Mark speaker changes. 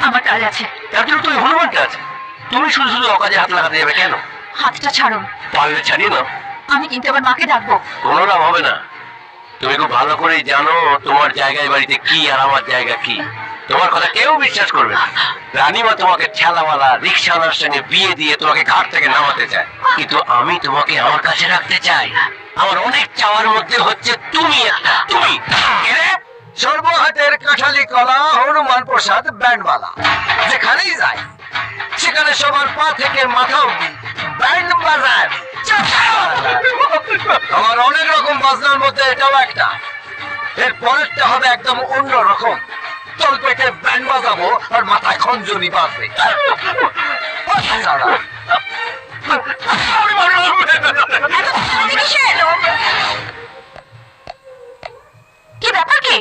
Speaker 1: আমার কাজ আছে।
Speaker 2: তার জন্য তুমি হনুমানটা আছে, তুমি শুধু শুধু অকাজে হাত লাগাতে যাবে কেন?
Speaker 1: হাতটা ছাড়ুন।
Speaker 2: পারলে ছাড়িয়ে নাও।
Speaker 1: আমি কিন্তু আবার মাকে ডাকবো।
Speaker 2: কোনো নাম হবে না, তুমি খুব ভালো করেই জানো তোমার জায়গায় বাড়িতে কি আর আমার জায়গা কি। তোমার কথা কেউ বিশ্বাস করবে না। রানীমা তোমাকে ঠেলাওয়ালা রিক্সাওয়ালার সঙ্গে বিয়ে দিয়ে তোমাকে ঘাট থেকে নামাতে চায়, কিন্তু আমি তোমাকে আমার কাছে রাখতে চাই। আমার অনেক চাওয়ার মধ্যে হচ্ছে তুমি একটা। তুমি
Speaker 3: সর্বহাটের কাঁঠালি কলা হনুমান প্রসাদ ব্যান্ডওয়ালা, যেখানেই যায় সেখানে সবার পা থেকে মাথা অব্দি ব্যান্ড বাজায়। আমার অনেক রকম বাজনার মধ্যে এটাও একটা। এর পরেরটা হবে একদম অন্য রকম। তল পেটে ব্যান্ড বাজাবো আর মাথায় খঞ্জনি বাজবে।
Speaker 1: কি ব্যাপার কি?